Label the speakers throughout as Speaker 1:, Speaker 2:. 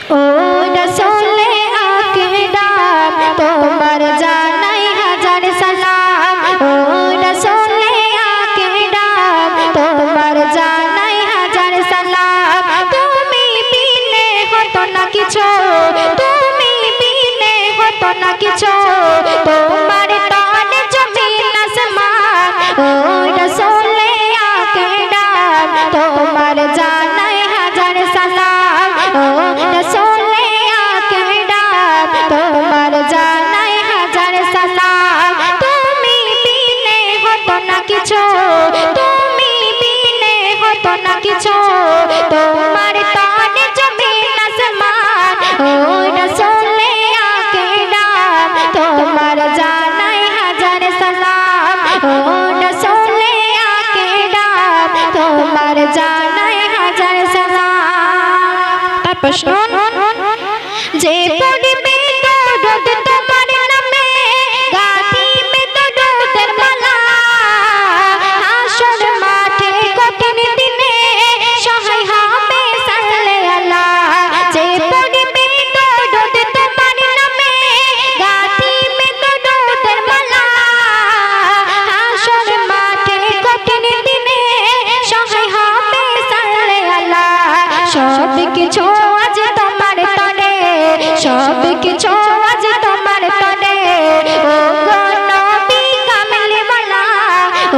Speaker 1: ओ रसूले आकराम तुम्हार जानाई हजार सलाम। ओ रसूले आकराम तुम्हार जानाई हजार सलाम। তুমি বিনে হতো না কিছু, তুমি বিনে হতো না কিছু, তোমার তনে জমিন আসমান। ও রसूले आकराम তোমার জানাই হাজার সালাম। ও রसूले आकराम তোমার জানাই হাজার সালাম। তুমি বিনে হতো না কিছু, তুমি বিনে হতো না কিছু, তোমার তনে জমিন আসমান। ও রसूले आकराम তোমার জানাই হাজার সালাম। ও রसूले आकराम তোমার জানাই হাজার সালাম। তারপর শুনুন, যে পড়বে দরুদ তোমার নামে গাথিবে দরুদের মালা, হাসর মাঠে কঠিন দিনে সহায় হবে সাল্লে আল্লাহ। যে পড়বে দরুদ তোমার নামে গাথিবে দরুদের মালা, হাসর মাঠে কঠিন দিনে সহায় হবে সাল্লে আল্লাহ। সব কিছু আজ তোমার তরে, সব কিছু আজ তোমার তরে, ও গো নবী কামলিওয়ালা।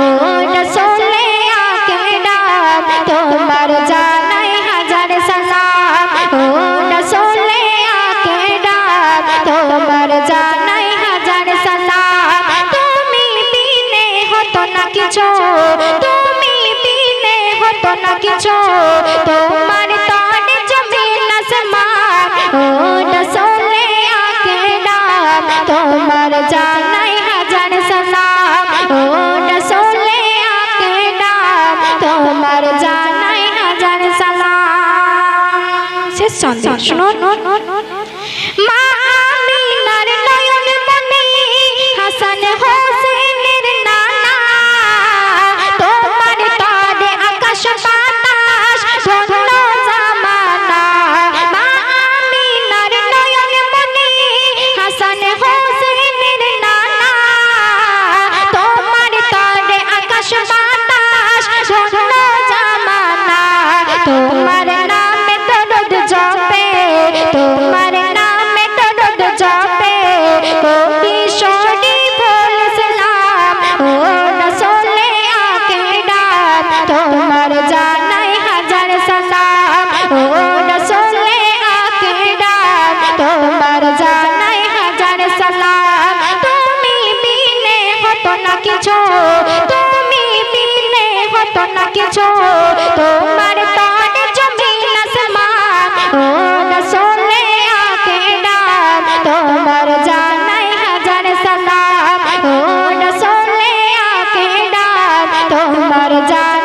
Speaker 1: ও রसूले आकराम তোমার জানাই হাজার সালাম। ও রसूले आकराम তোমার জানাই হাজার সালাম। তুমি বিনে হতো না কিছু, তুমি বিনে হতো না কিছু, তোমার তনে জমিন আসমান। ও রसूले आकराम তোমার জানাই হাজার সালাম। ও রसूले आकराम তোমার জানাই হাজার সালাম। শেষ ছন্দে শুনুন, মা আমিনার নয়ন মনি হাসান হোসেনের নানা, তোমার তরে আকাশ বাতাস ধন্য জামানা। মা আমিনার নয়ন মনি হাসান হোসেনের নানা, তোমার তরে আকাশ বাতাস ধন্য জামানা। তোমার নামে দরুদ জপে, তোমার নামে দরুদ জপে কবি শরীফুল ইসলাম। ও রसूले आकराम তোমার জানাই হাজার সালাম। ও রसूले आकराम তোমার জানাই হাজার সালাম। তুমি বিনে হতো না কিছু, তুমি বিনে হতো না কিছু, তোমার তনে জমিন আসমান। ও রसूले आकराम তোমার জানাই হাজার সালাম। ও রसूले आकराम তোমার জানাই